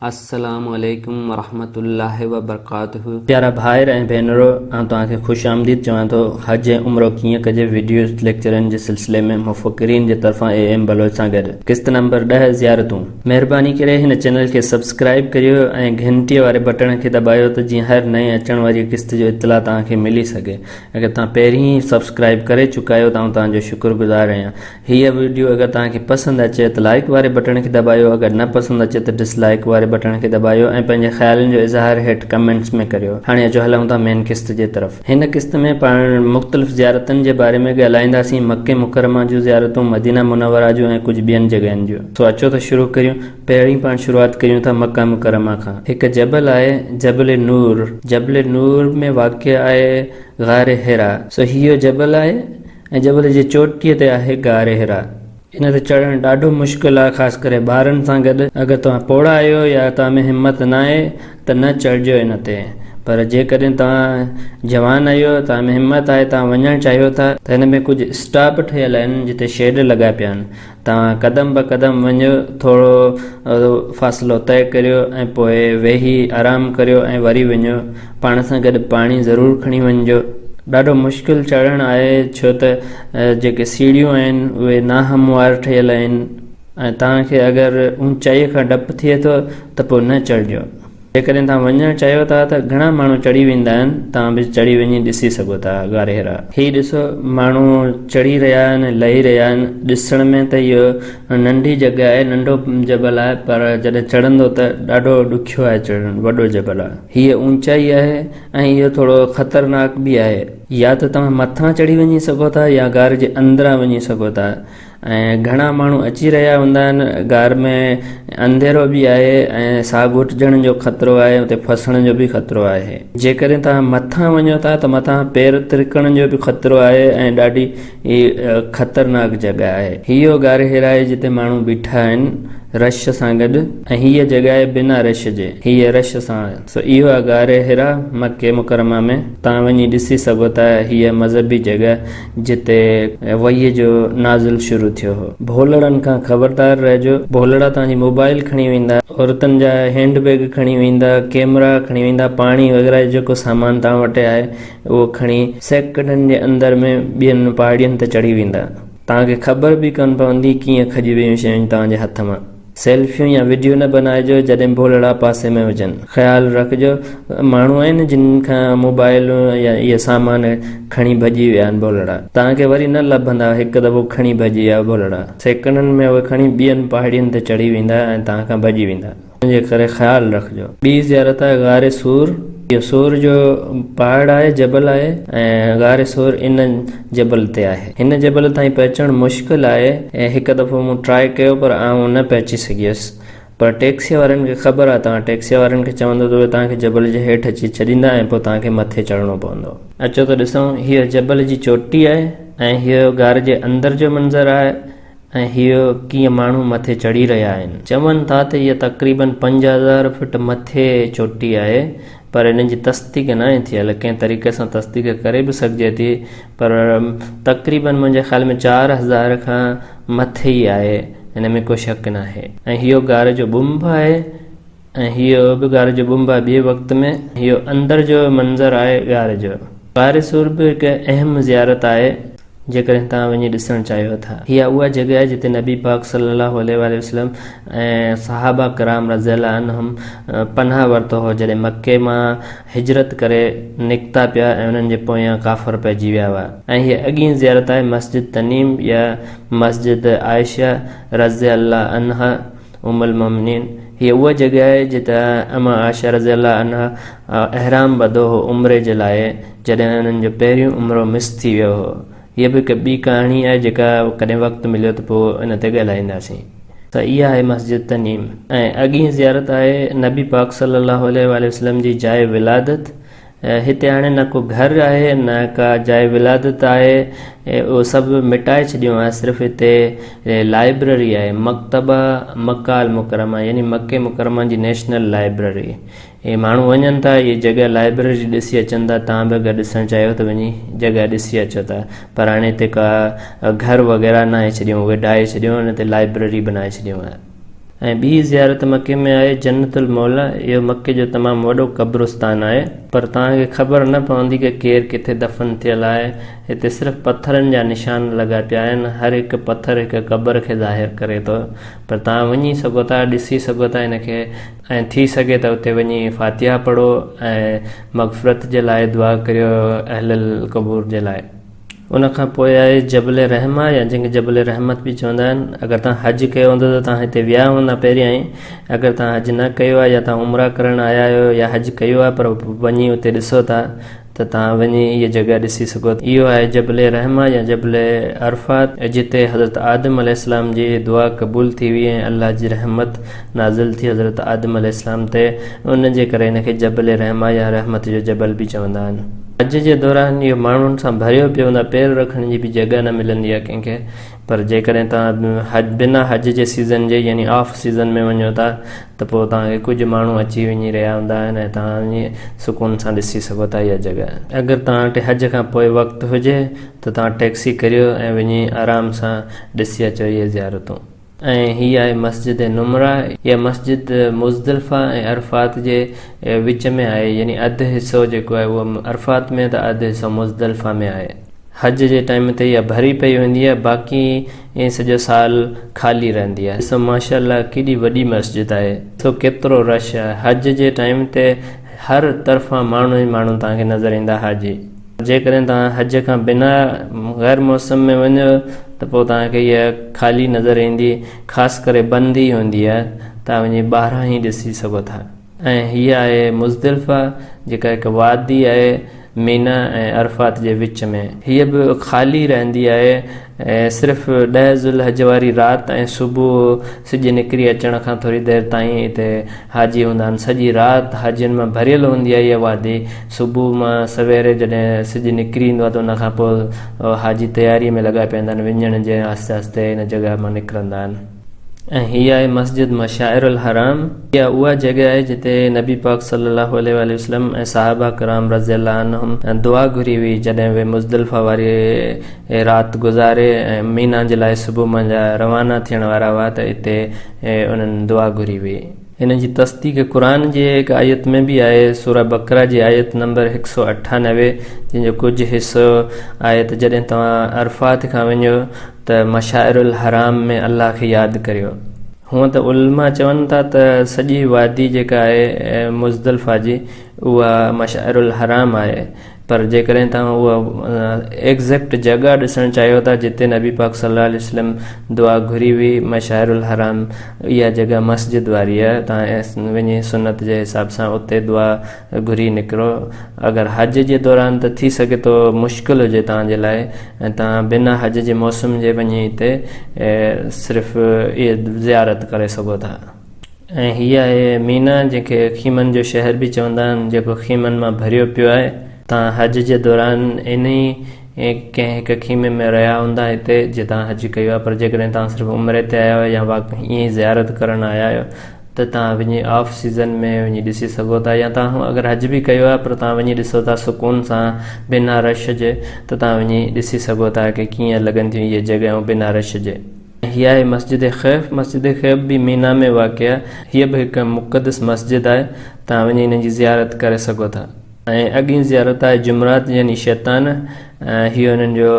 अस्सलामु अलैकुम वरहमतुल्लाहि वबरकातुहू। प्यारा भाइर ऐं भेनरो, तव्हांखे ख़ुशि आमदीद चवां थो। हज ऐं उम्रो कीअं कजे वीडियो लेक्चरनि जे सिलसिले में मुफ़क्किरीन जे तरफ़ां AM बलोच सां गॾु क़िस्त नंबर 10 ज़ियारतूं। महिरबानी करे हिन चैनल खे सब्सक्राइब करियो ऐं घंटीअ वारे बटण खे दॿायो त जीअं हर नए अचण वारी क़िस्त जो इतला तव्हांखे मिली सघे। अगरि तव्हां पहिरीं ई सब्सक्राइब करे चुका आहियो त तव्हांजो शुक्रगुज़ार आहियां। हीअ वीडियो अगरि तव्हांखे पसंदि अचे त लाइक वारे बटण खे दॿायो, अगरि न पसंदि अचे त डिसलाइक वारे बटन खे दॿायो ऐं पंहिंजे ख़्यालनि जो इज़हार हेठि कमेंट्स में करियो। हाणे अचो हलूं था मेन क़िस्त जे तरफ़। हिन क़िस्त में पाण मुख़्तलिफ़ ज़ियारतनि जे बारे में ॻाल्हाईंदासीं, मके मुकरमा जूं ज़ियारतूं, मदीना मुनव्वरा जूं ऐं कुझु ॿियनि जॻहियुनि जूं। सो अचो त शुरू करियूं। पहिरीं पाण शुरूआत करियूं था मक्का मुकरमा खां। हिकु जबल आहे जबल नूर। जबल नूर में वाक़िअ आहे गार-ए-हिरा। सो हीअ जबल आहे ऐं जबल जी चोटीअ ते आहे गार-ए-हिरा। इन ते चढ़णु ॾाढो मुश्किल आहे, ख़ासि करे ॿारनि सां गॾु। अगरि तव्हां पोड़ा आहियो या तव्हां में हिमत न आहे त न चढ़िजो इन ते, पर जेकॾहिं तव्हां जवान आहियो, तव्हां में हिमत आहे, तव्हां वञणु चाहियो था त हिन में कुझु स्टॉप ठहियल आहिनि जिते शेड लॻा पिया आहिनि। तव्हां कदम ब क़दम वञो, थोरो फ़ासिलो तइ करियो ऐं पोइ वेही आराम करियो ऐं वरी वञो। पाण सां गॾु पाणी ज़रूरु खणी वञिजो। ॾाढो मुश्किल चढ़णु आहे, छो त जेके सीढ़ियूं आहिनि उहे नाहमवार ठहियल आहिनि ऐं तव्हांखे अगरि ऊचाईअ खां डपु थिए थो त पोइ न चढ़िजो। जेकॾहिं तव्हां वञणु चाहियो था त घणा माण्हू चढ़ी वेंदा आहिनि, तव्हां बि चढ़ी वञी ॾिसी सघो था गार-ए-हिरा। हीअ ॾिसो, माण्हू चढ़ी रहिया आहिनि, लही रहिया आहिनि। ॾिसण में त इहो नंढी जॻह आहे, नंढो जबल आहे, पर जॾहिं चढ़ंदो त ॾाढो ॾुखियो आहे चढ़णु। वॾो जबल आहे। हीअ ऊचाई आहे ऐं इहो थोरो ख़तरनाक बि आहे। या त तव्हां मथां चढ़ी वञी सघो था या गार जे अंदरां वञी सघो था। ऐं घणा माण्हू अची रहिया हूंदा आहिनि। गार में अंधेरो बि आहे ऐं साह घुटिजण जो ख़तरो आहे, उते फसण जो बि ख़तरो आहे। जेकॾहिं तव्हां मथां वञो था त मथां पेर तिरकण जो बि ख़तरो आहे ऐं ॾाढी ख़तरनाक जॻह आहे। हीअ गार-ए-हिरा आहे जिते माण्हू बीठा आहिनि रश सां गॾु, ऐं हीअ जॻह आहे बिना रश जे, हीअ रश सां। सो इहो आहे गार-ए-हिरा मके मुकरमा में। तव्हां वञी ॾिसी सघो था। हीअ मज़हबी जॻह जिते वहीअ जो नाज़िल शुरू थियो हो। भोलड़नि खां ख़बरदार रहिजो। भोलड़ा तव्हांजी मोबाइल खणी वेंदा, औरतुनि जा हैंडबैग खणी वेंदा, कैमरा खणी वेंदा, पाणी वग़ैरह जेको सामान तव्हां वटि आहे उहो खणी सेकंडनि जे अंदर में ॿियनि पहाड़ियुनि ते चढ़ी वेंदा। तव्हांखे ख़बर बि कोन पवंदी कीअं खजी वियूं शयूं तव्हांजे हथ मां। सेल्फियूं या वीडियो न बनाइजो जॾहिं भोलड़ा पासे में हुजनि। ख़्यालु रखिजो, माण्हू आहिनि जिन खां मोबाइल या इहे सामान खणी भॼी विया आहिनि भोलड़ा। तव्हांखे वरी न लभंदा, हिकु दफ़ो खणी भॼी विया भोलड़ा। सेकंडनि में उहे खणी ॿियनि पहाड़ियुनि ते चढ़ी वेंदा ऐं तव्हां खां भॼी वेंदा। इनजे करे ख़्यालु रखिजो। ॿी ज़ियारत आहे गार-ए-सोर। इहो सोर जो पहाड़ आहे, जबल आहे, ऐं गार-ए-सोर इन जबल ते आहे। हिन जबल ताईं पहुचणु मुश्किल आहे ऐं हिकु दफ़ो मूं ट्राए कयो पर आउं न पहुची सघियुसि। पर टैक्सीअ वारनि खे ख़बर आहे, तव्हां टैक्सीअ वारनि खे चवंदो त उहे तव्हांखे जबल जे हेठि अची छॾींदा ऐं पोइ तव्हांखे मथे चढ़णो पवंदो। अचो त ॾिसूं, हीअ जबल जी चोटी आहे ऐं हीअ गार जे अंदर जो मंज़रु आहे ऐं हीअ कीअं माण्हू मथे चढ़ी रहिया आहिनि। चवनि था त हीअ तक़रीबन 5000 फुट मथे चोटी आहे, पर इन जी तस्दीक न आहे थियल। कंहिं तरीक़े सां तस्दीक करे बि सघिजे थी, पर तक़रीबन मुंहिंजे ख़्याल में 4000 खां मथे ई आहे, हिन में को शक न आहे। ऐं हीअ गार जो बुंब आहे ऐं हीअ बि गार जो बुंब आहे ॿिए वक़्त में। हीअ अंदर जो मंज़रु आहे गार जो। गार-ए-सोर बि हिकु अहम ज़ियारत आहे जेकॾहिं तव्हां वञी ॾिसणु चाहियो था। हीअ उहा जॻह आहे जिते नबी पाक सल्लल्लाहु अलैहि वसल्लम ऐं सहाबा कराम रज़ियल्लाहु अन्हुम पनाह वरितो हो जॾहिं मके मां हिजरत करे निकिता पिया ऐं उन्हनि जे पोयां काफ़र पइजी विया हुआ। ऐं हीअ अॻी ज़ियारत आहे मस्जिद तनीम या मस्जिद आयशा रज़ियल्लाहु अन्हा उम्मुल मोमिनीन। हीअ उहा जॻह आहे जिते अमा आयशा रज़ियल्लाहु अन्हा अहराम ॿधो हो उम्रे जे लाइ, जॾहिं उन्हनि जो पहिरियों उम्रो मिस थी वियो हो। हीअ बि हिकु ॿी कहाणी आहे जेका कॾहिं वक़्तु मिलियो त पोइ इन ते ॻाल्हाईंदासीं। त इहा आहे मस्जिद तनीम। ऐं अॻी ज़ियारत आहे नबी पाक सल्लल्लाहु अलैहि वसल्लम जी जाइ विलादत। हिते हाणे न को घर आहे न का जाइ विलादत आहे, उहो सभु मिटाए छॾियो आहे। सिर्फ़ु हिते लाइब्रेरी आहे, मकतबा मक्का अल मुकरमा, यानी मके मुकरमा जी नेशनल लाइब्रेरी। हे माण्हू वञनि था, इहे जॻह लाइब्रेरी ॾिसी अचनि था। तव्हां बि अगरि ॾिसणु चाहियो त वञी जॻह ॾिसी अचो था। पर हाणे हिते का घर वग़ैरह न आहे छॾियूं, उहे ढाहे छॾियूं, हिन ते लाइब्रेरी बनाए छॾियूं आहे। ऐं ॿी ज़ियारत मके में आहे जन्नत अल मौला। इहो मके जो तमामु वॾो क़ब्रिस्तान आहे, पर तव्हांखे ख़बर न पवंदी कि केरु किथे दफ़न थियल आहे। हिते सिर्फ़ु पथरनि जा निशान लॻा पिया आहिनि, हर हिकु पथर हिकु क़बर खे ज़ाहिर करे थो, पर तव्हां वञी सघो था, ॾिसी सघो था हिनखे, ऐं थी सघे त उते वञी फ़ातिहा पढ़ो ऐं मग़फ़िरत जे लाइ दुआ करियो अहलल क़बूर जे लाइ। उन खां पोइ आहे जबल रहमा, या जंहिंखे जबल रहमत बि चवंदा आहिनि। अगरि तव्हां हज कयो हूंदो त तव्हां हिते विया हूंदा पहिरियां ई। अगरि तव्हां हज न कयो आहे या तव्हां उमरा करणु आया आहियो या हज कयो आहे पर वञी उते ॾिसो था त तव्हां वञी इहा जॻह ॾिसी सघो। इहो आहे जबल रहमा या जबल अरफात, जिते हज़रत आदम अलैहिस्सलाम जी दुआ क़बूल थी हुई ऐं अल्लाह जी रहमत नाज़िल थी हज़रत आदम अलैहिस्सलाम ते। उन जे करे हिनखे जबल रहमा या रहमत जो जबल बि चवंदा आहिनि। हज जे दौरान इहो माण्हुनि सां भरियो पियो हूंदो आहे, पैर रखण जी बि जॻह न मिलंदी आहे कंहिंखे। पर जेकॾहिं तव्हां बिना हज जे सीज़न जे यानी ऑफ सीज़न में वञो था त पोइ तव्हांखे कुझु माण्हू अची वञी रहिया हूंदा आहिनि ऐं तव्हां वञी सुकून सां ॾिसी सघो था इहा जॻह। अगरि तव्हां वटि हज खां पोइ वक़्तु हुजे त तव्हां टैक्सी करियो ऐं वञी आराम सां ॾिसी अचो इहे ज़ियारतूं। ऐं हीअ आहे मस्जिद नुमरा, इहा मस्जिद मुज़दलिफ़ा ऐं अरफ़ात जे विच में आहे, यानी अधु हिसो जेको आहे उहो अरफ़ात में त अधु हिसो मुज़दलिफ़ा में आहे। हज जे टाइम ते इहा भरी पई हूंदी आहे, बाक़ी ऐं सॼो साल ख़ाली रहंदी आहे। ॾिसो माशाअल्लाह केॾी वॾी मस्जिद आहे, ॾिसो केतिरो रश आहे। हज जे टाइम ते हर तरफ़ां माण्हू ई माण्हू तव्हांखे नज़र ईंदा हाजी। जेकॾहिं तव्हां हज खां बिना गैर मौसम में वञो त पोइ तव्हांखे इहा ख़ाली नज़र ईंदी, ख़ासि करे बंदि ई हूंदी आहे, तव्हां वञी ॿाहिरां ई ॾिसी सघो था। ऐं हीअ आहे मुज़दलिफ़ा जेका हिकु वादी आहे मीना ऐं अरफ़ात जे विच में। हीअ बि ख़ाली रहंदी आहे ऐं सिर्फ़ु 10 ज़ुल्हज वारी राति ऐं सुबुह सिॼु निकिरी अचण खां थोरी देरि ताईं हिते हाजी हूंदा आहिनि। सॼी राति हाजियुनि मां भरियल हूंदी आहे इहा वादी। सुबुह मां सवेरे जॾहिं सिॼु निकिरी ईंदो आहे त उन खां पोइ हाजी तयारीअ में लॻा पवंदा आहिनि वञण जे, आस्ते आस्ते हिन जॻह मां निकिरंदा आहिनि। ऐं हीअ आहे मस्जिद मशाइर अल हराम। इहा उहा जॻह आहे जिते नबी पाक सल्लल्लाहु अलैहि वसल्लम ऐं सहाबा कराम रज़ियल्लाहु अन्हुम दुआ घुरी हुई जॾहिं उहे मुज़दलिफ़ा वारी राति गुज़ारे ऐं मीना जे लाइ सुबुह मंझा रवाना थियण वारा हुआ त हिते उन्हनि दुआ घुरी हुई। हिन जी तस्दीक क़ुरान जी हिकु आयत में बि आहे, सूरह बकरा जी आयत नंबर 198, जंहिंजो कुझु हिसो आहे त जॾहिं तव्हां अरफ़ात खां वञो त मशाइर अल हराम में अल्लाह खे यादि करियो। हूअं त उलमा चवनि था त सॼी वादी जेका आहे मुज़दलिफ़ा जी उहा मशाइर अल हराम आहे, पर जेकॾहिं तव्हां उहा एग्ज़ैक्ट जॻह ॾिसणु चाहियो था जिते नबी पाक सल्लल्लाहु अलैहि वसल्लम दुआ घुरी हुई मशाइर अल हराम, इहा जॻह मस्जिद वारी आहे। तव्हां वञी सुन्नत जे हिसाब सां उते दुआ घुरी निकिरो। अगरि हज जे दौरान त थी सघे थो मुश्किल हुजे तव्हांजे लाइ ऐं तव्हां बिना हज जे मौसम जे वञी हिते सिर्फ़ु इहे ज़ियारत करे सघो था। ऐं हीअ आहे मीना, जंहिंखे खीमनि जो शहर बि चवंदा आहिनि, जेको खीमनि मां भरियो पियो आहे। तव्हां हज जे दौरान इन ई कंहिं हिकु खीमे में रहिया हूंदा हिते जे तव्हां हज कयो आहे, पर जेकॾहिं तव्हां सिर्फ़ु उमिरे ते आया आहियो या ईअं ई ज़ियारत करणु आया आहियो त तव्हां वञी ऑफ सीज़न में वञी ॾिसी सघो था। या तव्हां अगरि हज बि कयो आहे पर तव्हां वञी ॾिसो था सुकून सां बिना रश जे, त तव्हां वञी ॾिसी सघो था कि कीअं लॻनि थियूं इहे जॻहियूं बिना रश जे। हीअ आहे मस्जिद ख़ैफ़। मस्जिद ख़ैफ़ बि मीना में वाक़ आहे। हीअ बि हिकु मुक़दस मस्जिद आहे, तव्हां वञी हिन जी ज़ियारत करे सघो था। ऐं अॻी ज़ियारत आहे जुमरात यानी शैतान। हीअ हुननि जो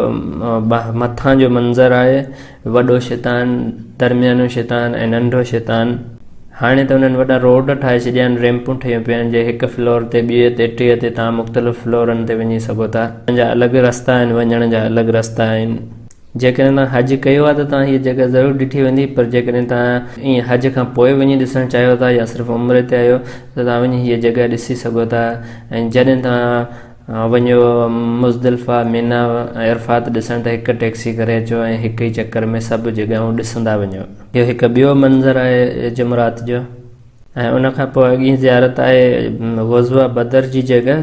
मथां जो मंज़रु आहे, वॾो शैतान, दरमियानो शैतान ऐं नंढो शैतान। हाणे त हुननि वॾा रोड ठाहे छॾिया आहिनि, रैम्पूं ठहियूं पियूं आहिनि, जे हिकु फ्लोर ते ॿिए ते टे ते तव्हां मुख़्तलिफ़ फ्लोरनि ते वञी सघो था। हुनजा अलॻि रस्ता आहिनि, वञण जा अलॻि रस्ता आहिनि। जेकॾहिं तव्हां हज कयो आहे त तव्हां हीअ जॻह ज़रूरु ॾिठी वेंदी, पर जेकॾहिं तव्हां ईअं हज खां पोइ वञी ॾिसणु चाहियो था या सिर्फ़ु उमिरि ते आहियो त तव्हां वञी हीअ जॻह ॾिसी सघो था। ऐं जॾहिं तव्हां वञो मुज़दलिफ़ा मीना ऐं अरफ़ात ॾिसण त हिकु टैक्सी करे अचो ऐं हिकु ई चकर में सभु जॻहियूं ॾिसंदा वञो। इहो हिकु ॿियो मंज़रु आहे जुमरात जो। ऐं उनखां पोइ अॻी ज़ियारत आहे ग़ज़वा बदर जी जॻह,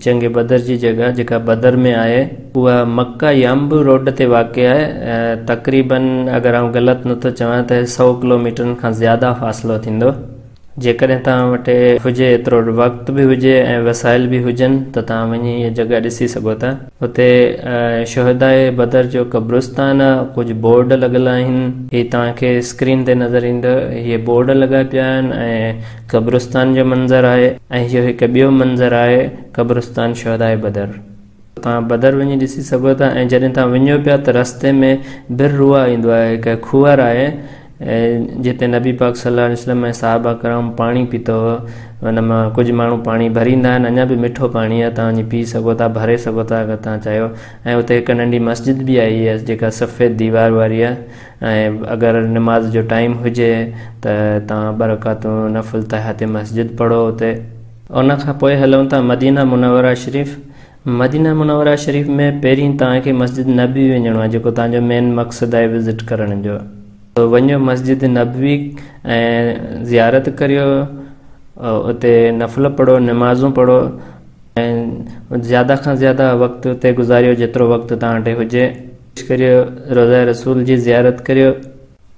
जंग बदर जी जॻह जेका बदर में आहे। उहा मक्का यंब रोड ते वाक़ आहे। तक़रीबन अगरि आउं ग़लति नथो चवां त 100 किलोमीटरनि खां ज़्यादा फ़ासिलो थींदो। जेकॾहिं तव्हां वटि हुजे एतिरो वक़्तु बि हुजे ऐं वसाइल बि हुजनि त तव्हां वञी इहा जॻह ॾिसी सघो था। हुते शहदाए बदर जो क़ब्रिस्तान आहे, कुझु बोर्ड लॻल आहिनि, हीअ तव्हांखे स्क्रीन ते नज़र ईंदो। इहे बोर्ड लॻा पिया आहिनि ऐं क़ब्रिस्तान जो मंज़र आहे ऐं इहो हिकु ॿियो मंज़र आहे क़ब्रिस्तान शहदाए बदर। तव्हां बदर वञी ॾिसी सघो था। ऐं जॾहिं तव्हां वञो पिया त रस्ते में बिर रोहा ईंदो आहे, हिकु खूअर आहे जिते नबी पाक सल्लल्लाहु अलैहि वसल्लम ऐं सहाबा कराम पाणी पीतो हो। हुन मां कुझु माण्हू पाणी भरींदा आहिनि, अञा बि मिठो पाणी आहे, तव्हां वञी पी सघो था, भरे सघो था अगरि तव्हां चाहियो। ऐं हुते हिकु नंढी मस्जिद बि आई आहे जेका सफ़ेद दीवार वारी आहे। ऐं अगरि नमाज़ जो टाइम हुजे त तव्हां बरकातूं नफ़ुल तहत मस्जिद पढ़ो हुते। उन खां पोइ हलूं था मदीना मुनव्वरा शरीफ़। मदीना मुनव्वरा शरीफ़ में पहिरीं तव्हांखे मस्जिद नबवी वञिणो आहे, जेको तव्हांजो मेन मक़सदु आहे विज़िट करण जो। वञो मस्जिद नबवी ऐं ज़ियारत करियो, उते नफ़िल पढ़ो, नमाज़ूं पढ़ो ऐं ज़्यादा खां ज़्यादा वक़्तु उते गुज़ारियो जेतिरो वक़्तु तव्हां वटि हुजे। कोशिशि करियो रोज़ा रसूल जी ज़ियारत करियो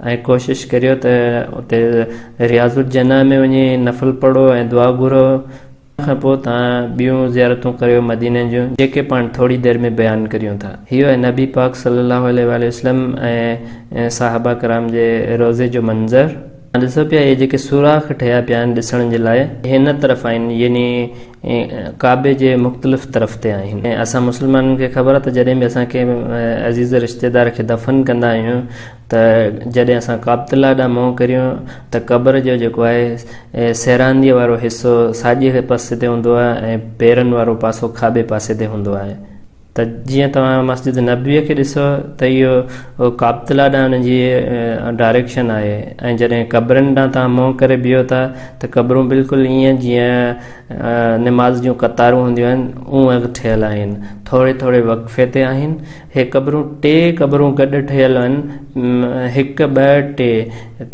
ऐं कोशिशि करियो त उते रियाज़ुल जन्ना में वञी नफ़िल पढ़ो ऐं दुआ घुरो। खां पोइ तव्हां ॿियूं ज़ियारतूं करियो मदीने जूं, जेके पाण थोरी देरि में बयानु करियूं था। इहो आहे नबी पाक सल्लल्लाहु अलैहि वसल्लम ऐं सहाबा कराम जे रोज़े जो मंज़र। ॾिसो पिया इहे जेके सुराख ठहिया पिया आहिनि ॾिसण जे लाइ, हिन तरफ़ आहिनि, यानी काबे जे मुख़्तलिफ़ तरफ़ ते आहिनि। ऐं असां मुस्लमाननि खे ख़बर आहे त जॾहिं बि असां कंहिं अज़ीज़ रिश्तेदार खे दफ़न कंदा आहियूं त जॾहिं असां काबतुल्ला ॾांहुं मुंहुं करियूं त क़बर जो जेको आहे सैरांदीअ वारो हिसो साॼे पासे ते हूंदो आहे ऐं पेरनि वारो पासो खाॿे पासे ते हूंदो आहे। त जीअं तव्हां मस्जिद नबवीअ खे ॾिसो त इहो काबतुल्ला ॾांहुं हुन जी डायरेक्शन आहे। ऐं जॾहिं क़बरनि ॾांहुं तव्हां मुंहुं करे बीहो था त क़बरूं बिल्कुलु ईअं जीअं निमाज़ जूं कतारूं हूंदियूं आहिनि उहे ठहियल आहिनि, थोरे थोरे वक़फ़े ते आहिनि। हे क़बरूं टे क़बरूं गॾु ठहियल आहिनि, हिकु ॿ टे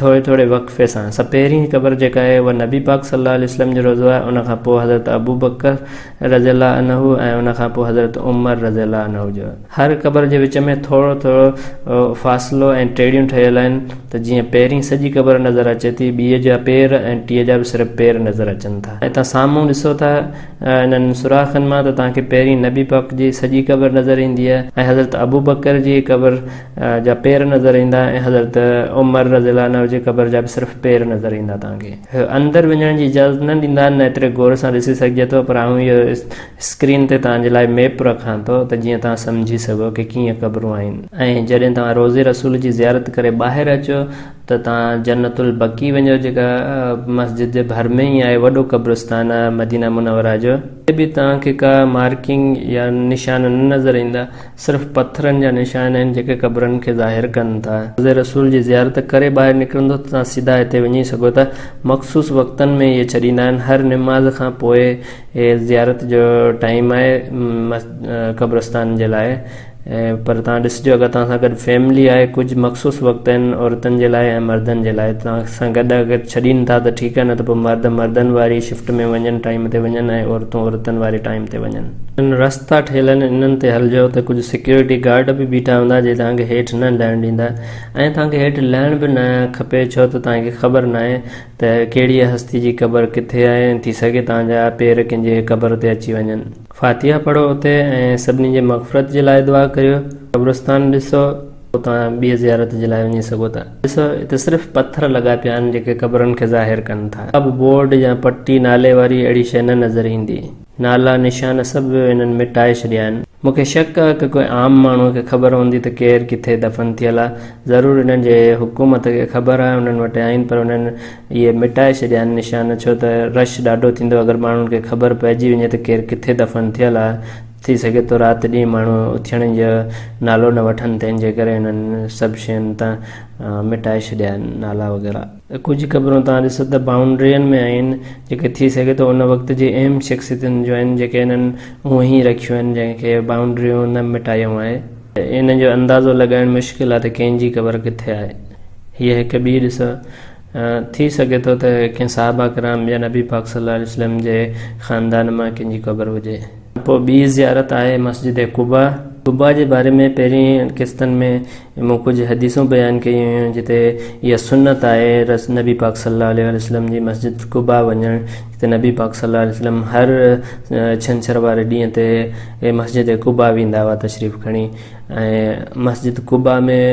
थोरे थोरे वक़फ़े सां। पहिरीं क़बर जेका आहे उहा नबी पाक सल्लल्लाहु अलैहि वसल्लम जो रोज़ो आहे, उन खां पोइ हज़रत अबू बकर रज़ियल्लाहु अन्हु ऐं उन खां पोइ हज़रत उमर रज़ियल्लाहु अन्हु जो। हर क़बर जे विच में थोरो थोरो फ़ासिलो ऐं टेड़ियूं ठहियल आहिनि त जीअं पहिरीं सॼी क़बर नज़र अचे थी, ॿीअ जा पेर ऐं टीह जा बि सिर्फ़ु पेर नज़र अचनि था। ऐं तव्हां साम्हूं ॾिसो था इन्हनि सुराखनि मां त तव्हांखे पहिरीं नबी पाक जी सॼी क़बर नज़र ईंदी आहे ऐं हज़रत अबू बकर जी क़बर जा पेर नज़र ईंदा ऐं हज़रत उमर रज़ियल्लाहु अन्हु जी क़बर जा बि सिर्फ़ु पेर नज़र ईंदा। तव्हांखे अंदरि वञण जी इजाज़त न ॾींदा आहिनि, न एतिरे गौर सां ॾिसी सघिजे थो, पर आऊं इहो स्क्रीन ते तव्हांजे लाइ मैप रखां थो त जीअं तव्हां सम्झी सघो की कीअं क़बरूं आहिनि। ऐं जॾहिं तव्हां रोज़े रसूल जी ज़ियारत करे ॿाहिरि अचो त तव्हां जन्नत अल बकी वञो, जेका मस्जिद जे भर में ई आहे, वॾो क़ब्रिस्तान आहे मदीना मुनव्वरा जो। हे बि तव्हांखे का मार्किंग या निशान न नज़र ईंदा, सिर्फ़ु पत्थरनि जा निशान आहिनि जेके क़बरनि खे ज़ाहिर कनि था। रोज़े रसूल जी ज़ियारत करे ॿाहिरि निकिरंदो त तव्हां सीधा हिते वञी सघो था। मख़सूस वक़्तनि में इहे छॾींदा आहिनि, हर निमाज़ खां पोइ इहे ज़ियारत जो टाइम आहे क़ब्रिस्तान जे लाइ। पर तव्हां ॾिसिजो अगरि तव्हां सां गॾु फैमिली आहे, कुझु मख़सूस वक़्तु आहिनि औरतुनि जे लाइ ऐं मर्दनि जे लाइ, तव्हां सां गॾु अगरि छॾीनि था त ठीकु आहे, न त पोइ मर्द मर्दनि वारी शिफ्ट में वञनि, टाइम ते वञनि ऐं औरतूं औरतुनि वारे टाइम ते वञनि। रस्ता ठहियल आहिनि, इन्हनि ते हलिजो त कुझु सिक्योरिटी गार्ड बि बीठा हूंदा जे तव्हांखे हेठि न लहणु ॾींदा ऐं तव्हांखे हेठि लहण बि न खपे, छो त तव्हांखे ख़बर न आहे त कहिड़ी हस्ती जी क़बर किथे आहे, थी सघे तव्हांजा पेर कंहिंजे क़बर ते अची वञनि। फातिहा पढ़ो उते ऐं सभिनी जे मग़फ़रत जे लाइ दुआ करियो। क़ब्रिस्तान ॾिसो, पोइ तव्हां ॿी ज़ियारत जे लाइ वञी सघो था। ॾिसो हिते सिर्फ़ु पत्थर लॻा पिया आहिनि जेके क़बरनि खे ज़ाहिर कनि था। अब बोर्ड या पटी नाले वारी अहिड़ी शइ न नज़र ईंदी, नाला निशान सभु इन्हनि मिटाए छॾिया आहिनि। मूंखे शक आहे की कोई आम माण्हूअ खे ख़बर हूंदी त केरु किथे दफ़न थियल आहे, ज़रूरु इन्हनि जे हुकूमत खे ख़बर आहे, उन्हनि वटि आहिनि, पर उन्हनि इहे मिटाए छॾिया आहिनि निशान, छो त रश ॾाढो थींदो अगरि माण्हुनि खे ख़बर पइजी वञे त केरु किथे दफ़न थियल आहे। थी सघे थो राति ॾींहुं माण्हू उथण जो नालो न वठनि, तंहिंजे करे हिननि सभु शयुनि तां मिटाए छॾिया आहिनि नाला वग़ैरह। कुझु ख़बरूं तव्हां ॾिसो त बाउंड्रियुनि में आहिनि, जेके थी सघे थो उन वक़्त जी अहम शख़्सियतुनि जो आहिनि जेके हिननि उहो ई रखियूं आहिनि, जंहिंखे बाउंड्रियूं न मिटायूं आहे। इन जो अंदाज़ो लॻाइणु मुश्किल आहे त कंहिंजी क़बर किथे आहे। हीअ हिकु ॿी ॾिसो, थी सघे थो त कंहिं सहाबा कराम या नबी पाक सल्लल्लाहु अलैहि वसल्लम जे ख़ानदान मां कंहिंजी क़बर हुजे। पोइ ॿी ज़ियारत आहे मस्जिद क़ुबा। कुबा जे बारे में पहिरीं किस्तनि में मूं कुझु हदीसूं बयानु कयूं हुयूं जिते इहा सुन्नत आहे नबी पाक सल्लल्लाहु अलैहि वसल्लम जी मस्जिद कुबा वञणु, जिते नबी पाक सल्लल्लाहु अलैहि वसल्लम हर छंछरु वारे ॾींहं ते मस्जिद कुबा वेंदा हुआ तशरीफ़ खणी, ऐं मस्जिद कुबा में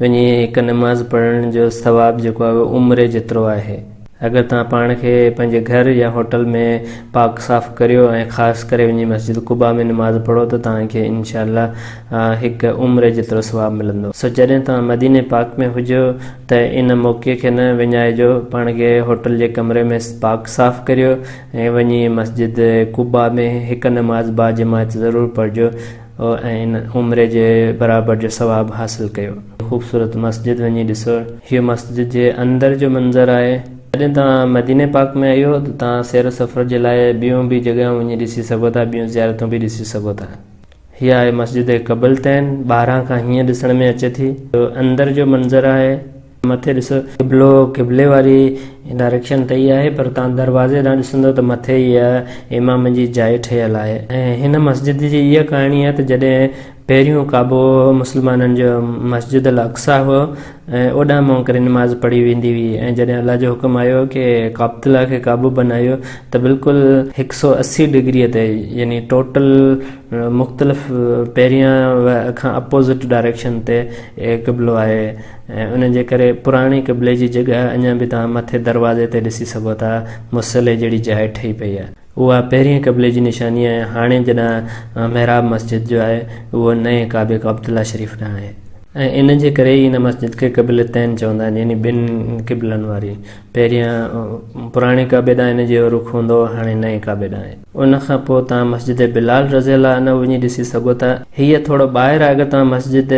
वञी हिकु नमाज़ पढ़ण जो सवाबु जेको आहे उहो उमिरि जेतिरो आहे। अगरि तव्हां पाण खे पंहिंजे घर या होटल में पाक साफ़ करियो ऐं ख़ासि करे वञी मस्जिद कुबा में नमाज़ पढ़ो त तव्हांखे इनशाअल्लाह हिकु उमिरि जेतिरो सवाबु मिलंदो। सो जॾहिं तव्हां मदीने पाक में हुजो त इन मौक़े खे न विञाइजो, पाण खे होटल जे कमरे में पाक साफ़ करियो ऐं वञी मस्जिद कुबा में हिकु नमाज़ बाजमात ज़रूरु पढ़िजो ऐं इन उमिरि जे बराबरि जो सवाबु हासिलु कयो। ख़ूबसूरत मस्जिद वञी ॾिसो। हीअ मस्जिद जे अंदरि जो मंज़रु आहे। जॾहिं तव्हां मदीने पाक में आहियो त तव्हां सैर सफ़र जे लाइ ॿियूं बि जॻहियूं वञी ॾिसी सघो था, ॿियूं ज़ियारतूं बि ॾिसी सघो था। हीअ आहे मस्जिद क़िबलतैन, ॿाहिरां खां हीअं ॾिसण में अचे थी। अंदरि जो मंज़रु आहे। मथे ॾिसो क़िबले वारी डायरेक्शन त ई आहे, पर तव्हां दरवाज़े ॾांहुं ॾिसंदो त मथे इहा इमाम जी जाइ ठहियलु आहे। ऐं हिन मस्जिद जी इहा कहाणी आहे त जॾहिं पहिरियों काबो मुस्लमाननि जो मस्जिद अल अक्सा हुओ ऐं ओॾां मां करे नमाज़ पढ़ी वेंदी हुई, ऐं जॾहिं अलाह जो हुकुम आयो कि काबतुल्ला खे क़ाबू बनायो त बिल्कुलु 180 डिग्रीअ ते, यानी टोटल मुख़्तलिफ़ पहिरियां खां अपोज़िट डायरेक्शन ते क़िबलो आहे। ऐं उन जे करे पुराणी क़िबले जी जॻह अञा बि तव्हां मथे दरवाज़े ते ॾिसी सघो था, मुसले जहिड़ी जाइ ठही पई आहे। उहा पहिरीं क़िबले जी निशानी आहे। हाणे जॾहिं महराब मस्जिद जो आहे उहो नए काबे काबतुल्ला शरीफ़ ॾांहुं आहे, ऐं इन जे करे ई इन मस्जिद खे क़िबलतैन चवंदा आहिनि, यानी ॿिनि क़िबलनि वारी। पहिरियां पुराणे काबे ॾांहुं इन जो रुख़ हूंदो, हाणे नए काबे ॾांहुं आहे। उन खां पोइ तव्हां मस्जिद बिलाल रज़ियल्लाहु अन्हु वञी ॾिसी सघो था। हीअ थोरो ॿाहिरि आहे। अगरि तव्हां मस्जिद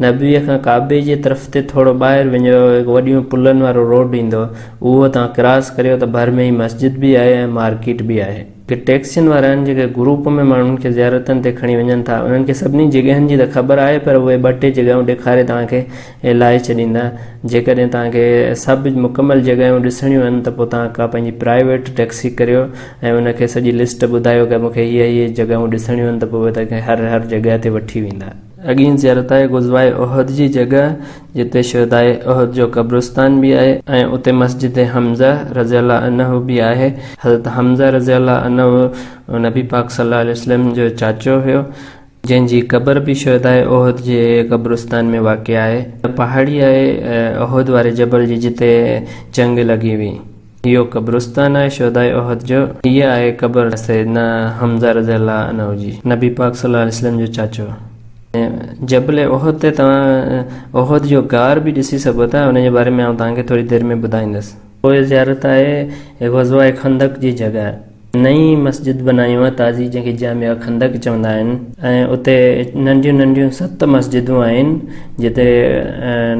नबीअ खां काबे जी तरफ़ ते थोरो ॿाहिरि वञो, वॾियूं पुलनि वारो रोड ईंदो, उहो तव्हां क्रॉस करियो त भर में ई मस्जिद बि आहे ऐं मार्केट बि आहे। कि टैक्सियुनि वारा आहिनि जेके ग्रुप में माण्हुनि खे ज़ियारतनि ते खणी वञनि था, उन्हनि खे सभिनी जॻहियुनि जी त ख़बर आहे, पर उहे 2-3 जॻहियूं ॾेखारे तव्हांखे लाहे छॾींदा। जेकॾहिं तव्हांखे सभु मुकमल जॻहियूं ॾिसणियूं आहिनि त पोइ तव्हां का पंहिंजी प्राइवेट टैक्सी करियो ऐं उनखे सॼी लिस्ट ॿुधायो कि मूंखे हीअ जॻहियूं ॾिसणियूं आहिनि, त पोइ उहे तव्हांखे हर जॻह ते वठी वेंदा। अॻी ज़ियारत आहे गुज़वाए उहद जी जॻह, जिते शुहदाए उहद जो क़ब्रिस्तान बि आहे, ऐं उते मस्जिद हमज़ा रज़ियल्लाहु अन्हु बि आहे। हज़रत हमज़ा रज़ियल्लाहु अन्हु नबी पाक सल्लल्लाहु अलैहि वसल्लम जो चाचो हुयो, जंहिंजी क़बर बि शुहदाए उहद जे क़ब्रिस्तान में वाक़ आहे। पहाड़ी आहे उहद वारे जबल जी जिते जंग लॻी हुई। इहो क़ब्रिस्तान आहे शुहदाए उहद जो। हीअ आहे क़बर सैयदना हमज़ा रज़ियल्लाहु अन्हु जी, नबी पाक सल्लल्लाहु अलैहि वसल्लम जो चाचो। जबल उहद ते तव्हां उहद जो गार बि ॾिसी सघो था, उन जे बारे में आउं तव्हांखे थोरी देरि में ॿुधाईंदुसि। पोइ ज़ियारत आहे ग़ज़वा खंदक जी जॻह। नई मस्जिद बनायूं आहे ताज़ी, जंहिंखे जामिया खंदक चवंदा आहिनि, ऐं उते नंढियूं नंढियूं 7 मस्जिदूं आहिनि जिते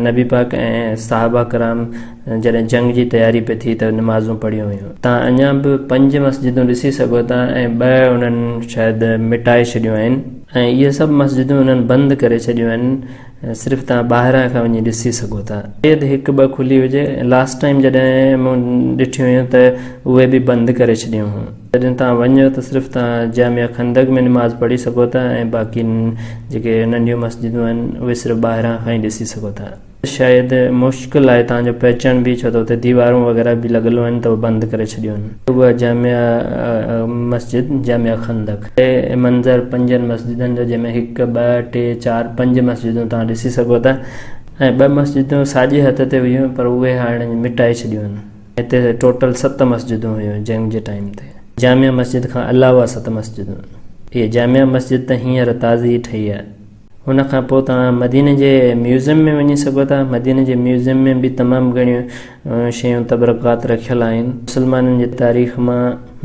नबी पाक ऐं सहाबा कराम जॾहिं जंग जी तयारी पई थी त नमाज़ूं पढ़ियूं हुयूं। तव्हां अञा बि 5 मस्जिदूं ॾिसी सघो था, ऐं 2 उन्हनि शायदि मिटाए छॾियूं आहिनि, ऐं इहे सभु मस्जिदूं उन्हनि बंदि करे छॾियूं आहिनि। सिर्फ़ु तव्हां ॿाहिरां खां वञी ॾिसी सघो था। शायदि 1-2 खुली हुजे। लास्ट टाइम जॾहिं मूं ॾिठियूं हुयूं त उहे बि बंदि करे छॾियूं हुयूं। जॾहिं तव्हां वञो त सिर्फ़ु तव्हां जामिया खंदक में नमाज़ पढ़ी सघो था, ऐं बाक़ी जेके नंढियूं मस्जिदूं आहिनि उहे सिर्फ़ु ॿाहिरां खां ई ॾिसी सघो था। शायदि मुश्किल आहे तव्हांजो पहचान बि, छो त हुते दीवारूं वग़ैरह बि लॻियलूं आहिनि त उहे बंदि करे छॾियूं आहिनि। उहा जामिया मस्जिद जामिया खंदक मंज़र 5 मस्जिदनि जो, जंहिंमें 1, 2, 3, 4, 5 मस्जिदूं तव्हां ॾिसी सघो था, ऐं 2 मस्जिदूं साॼे हथ ते हुयूं पर उहे हाणे मिटाए छॾियूं आहिनि। हिते टोटल 7 मस्जिदूं हुयूं जंग जे टाइम ते। जामिया मस्जिद खां अलावा 7 मस्जिदूं। इहे जामिया मस्जिद त हींअर ताज़ी ठही आहे। हुन खां पोइ तव्हां मदीने जे म्यूज़ियम में वञी सघो था। मदीने जे म्यूज़ियम में बि तमामु घणियूं शयूं तबरकात रखियल आहिनि मुस्लमाननि जे तारीख़ मां,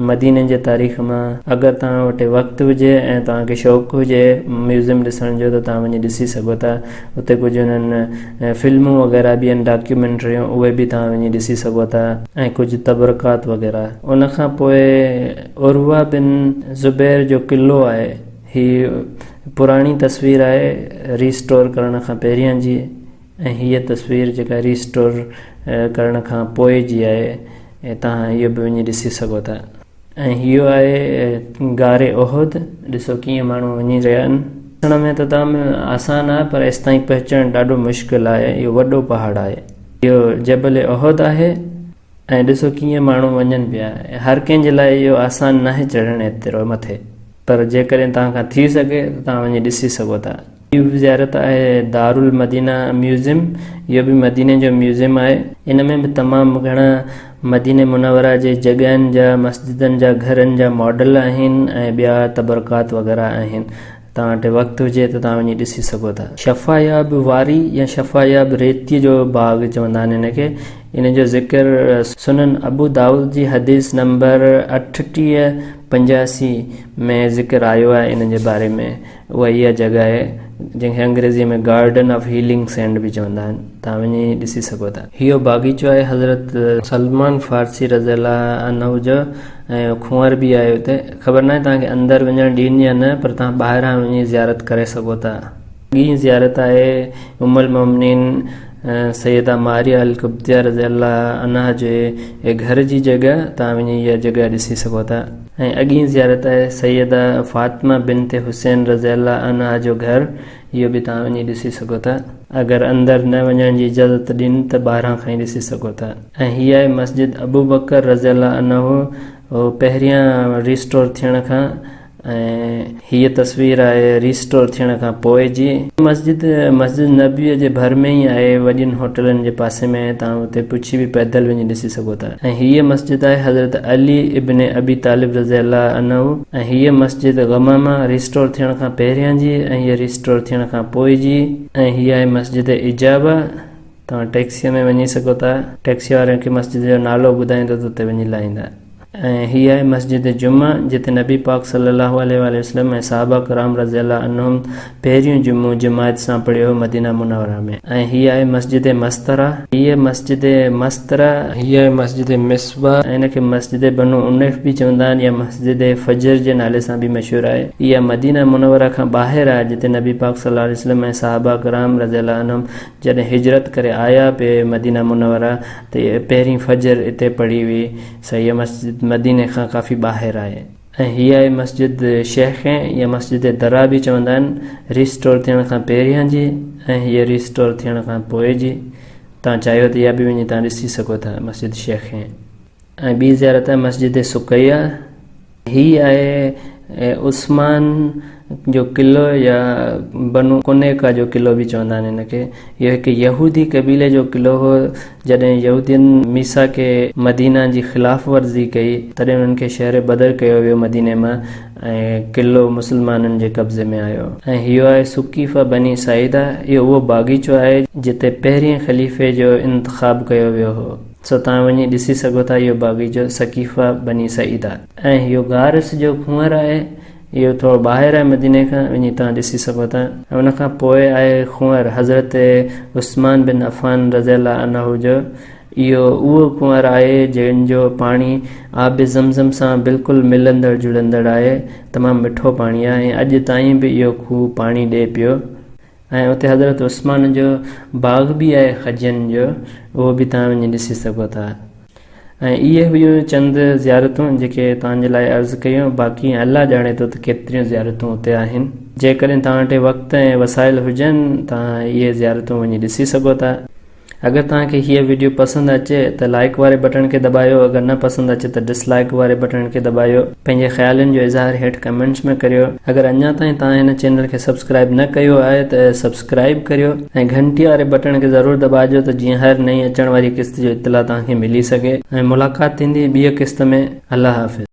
मदीने जे तारीख़ मां। अगरि तव्हां वटि वक़्तु हुजे ऐं तव्हांखे शौक़ु हुजे म्यूज़ियम ॾिसण जो त तव्हां वञी ॾिसी सघो था। उते कुझु उन्हनि फिल्मूं वग़ैरह बि आहिनि, डॉक्यूमेंट्रियूं, उहे बि तव्हां वञी ॾिसी सघो था, ऐं कुझु तबरकात वग़ैरह। उन खां पोइ उर्वा बिन ज़ुबैर जो क़िलो आहे। हीअ पुराणी तस्वीर आहे रीस्टोर करण खां पहिरियां जी, ऐं हीअ तस्वीर जेका रीस्टोर करण खां पोइ जी आहे, ऐं तव्हां इहो बि वञी ॾिसी सघो था। ऐं इहो आहे गारे उहद। ॾिसो कीअं माण्हू वञी रहिया आहिनि। ॾिसण में त तमामु आसान आहे पर एसि ताईं पहुचणु ॾाढो मुश्किल आहे। इहो वॾो पहाड़ आहे, इहो जबल ओहद आहे ऐं ॾिसो कीअं माण्हू वञनि पिया। हर कंहिंजे लाइ इहो आसान नाहे चढ़णु एतिरो मथे, पर जेकॾहिं तव्हां खां थी सघे त तव्हां वञी ॾिसी सघो था। इहो बि ज़ियारत आहे दारुल मदीना म्यूज़ियम, इहो बि मदीने जो म्यूज़ियम आहे। इन में बि तमामु घणा मदीने मुनवरा जे जॻहियुनि जा, मस्जिदनि जा, घरनि जा मॉडल आहिनि ऐं ॿिया तबरकात वग़ैरह आहिनि। तव्हां वटि वक़्तु हुजे त तव्हां वञी ॾिसी सघो था। शफ़ायाब वारी या शफ़ायाब रेतीअ जो बाग़ चवंदा आहिनि इनखे। इन जो ज़िक्र सुनन अबू दाऊद जी हदीस नंबर 3885 में ज़िक्र आयो आहे इन जे बारे में। उहा इहा जॻह आहे जंहिंखे अंग्रेज़ीअ में गार्डन ऑफ हीलिंग सैंड बि चवंदा आहिनि। तव्हां वञी ॾिसी सघो था। इहो बाग़ीचो आहे हज़रत सलमान फारसी रज़ियल्लाहु अन्हु जो ऐं खूंअर बि आहे हुते। ख़बर नाहे तव्हांखे अंदरि वञणु ॾींदी या न, पर तव्हां ॿाहिरां वञी ज़ियारत करे सघो था। ॿी ज़ियारत आहे उम्मुल मोमिनीन सैयदा मारिया अल कुब्तिया रज़ियल्लाहु अन्हा जे घर जी जॻह। तव्हां वञी इहा जॻह ॾिसी सघो था। ऐं अॻी ज़ियारत आहे सैयदा फातिमा बिनते हुसैन रज़ियल्लाहु अन्हा जो घर। इहो बि तव्हां वञी ॾिसी सघो था। अगरि अंदरि न वञण जी इजाज़त ॾियनि त ॿाहिरां खां ई ॾिसी सघो था। ऐं हीअ आहे मस्जिद अबू बकर रज़ियल्लाहु अन्हु, पहिरियां रिस्टोर थियण खां, ऐं हीअ तस्वीर आहे रिस्टोर थियण खां पोइ जी। मस्जिद नबीअ जे भर में ई आहे, वॾियुनि होटलनि जे पासे में। तव्हां हुते पुछी बि पैदल वञी ॾिसी सघो था। ऐं हीअ मस्जिद आहे हज़रत अली इब्न अबी तालिब रज़ियल्लाहु अन्हु। ऐं हीअ मस्जिद गमामा रिस्टोर थियण खां पहिरियां जी ऐं हीअ रिस्टोर थियण खां पोइ जी। ऐं हीअ आहे मस्जिद इजाबा। तव्हां टैक्सीअ में वञी सघो था, टैक्सी वारे खे मस्जिद जो नालो ॿुधाईंदो त उते वञी लाहींदा। ऐं हीअ आहे मस्जिद जुमा, जिते नबी पाक सल्लल्लाहु अलैहि वसल्लम ऐं सहाबा कराम रज़ियल्लाहु अन्हुम पहिरियों जुमो जमायत सां पढ़ियो मदीना मुनव्वरा में। ऐं हीअ आहे मस्जिद मस्तरा। हीअ मस्जिद मस्तरा, हीअ आहे मस्जिद मिसबा। इनखे मस्जिद बनु उनैफ बि चवंदा आहिनि या मस्जिद फजर जे नाले सां बि मशहूरु आहे। इहा मदीना मुनव्वरा खां ॿाहिरि आहे, जिते नबी पाक सल्लल्लाहु अलैहि वसल्लम ऐं सहाबा कराम रज़ियल्लाहु अन्हुम जॾहिं हिजरत करे आया पे मदीना मुनव्वरा त पहिरीं फजर हिते पढ़ी हुई। सही मस्जिद मदीने खां काफ़ी ॿाहिरि आहे। ऐं हीअ आहे मस्जिद शेख या मस्जिद दरा बि चवंदा आहिनि, रिस्टोर थियण खां पहिरियां जी ऐं हीअ रिस्टोर थियण खां पोइ जी। तव्हां चाहियो त इहा बि वञी तव्हां ॾिसी सघो था मस्जिद शेख। ऐं ॿी ज़ियारत आहे मस्जिद सुकैया। हीअ आहे उस्मान जो क़िलो या बनु कुनेका जो क़िलो बि चवंदा आहिनि हिनखे। इहो हिकु यहूदी क़बीले जो क़िलो हो। जॾहिं यहूदियुनि मीसा खे मदीना जी ख़िलाफ़ वर्ज़ी कई तॾहिं उन्हनि खे शहर बदर कयो वियो मदीने मां ऐं क़िलो मुस्लमाननि जे कब्ज़े में आयो। ऐं इहो आहे सुकीफ़ा बनी साइदा। इहो उहो बाग़ीचो आहे जिते पहिरिएं ख़लीफ़े जो इंतिख़ाब कयो वियो हो। सो तव्हां वञी ॾिसी सघो था इहो बाग़ीचो सकीफ़ा बनी सईदा। ऐं इहो गारिस जो खूंअर आहे, इहो थोरो ॿाहिरि आहे मदीने खां, वञी तव्हां ॾिसी सघो था। ऐं उनखां पोइ आहे खूंअर हज़रत उस्मान बिन अफ़ान रज़ियल्लाहु अन्हु जो। इहो उहो खूंअर आहे जंहिंजो पाणी आब ज़मज़म सां बिल्कुलु मिलंदड़ जुलंदड़ आहे। तमामु मिठो पाणी आहे ऐं अॼु ताईं बि इहो खूह पाणी ॾिए पियो। ऐं उते हज़रत उस्मान जो बाग़ बि आहे खजनि जो, उहो बि तव्हां वञी ॾिसी सघो था। ऐं इहे हुयूं चंद ज़ियारतूं जेके तव्हांजे लाइ अर्ज़ु कयूं। बाक़ी अलाह ॼाणे थो त केतिरियूं ज़ियारतूं उते आहिनि। जेकॾहिं तव्हां वटि वक़्तु ऐं वसाइल हुजनि तव्हां इहे ज़ियारतूं वञी ॾिसी सघो था। अगर तव्हांखे हीअ वीडियो पसंदि अचे त लाइक वारे बटन खे दबायो, अगर न पसंदि अचे त डिसलाइक वारे बटन खे दबायो। पंहिंजे ख़्यालनि जो इज़हार हेठि कमेंट्स में करियो। अगर अञा ताईं तव्हां हिन चैनल खे सब्सक्राइब न कयो आहे त सब्सक्राइब करियो ऐं घंटी वारे बटन खे ज़रूरु दबाइजो त जीअं हर नई अचण वारी क़िस्त जो इतला तव्हांखे मिली सघे। ऐं मुलाक़ात थींदी ॿिए क़िस्त में। अल्लाह हाफ़िज़।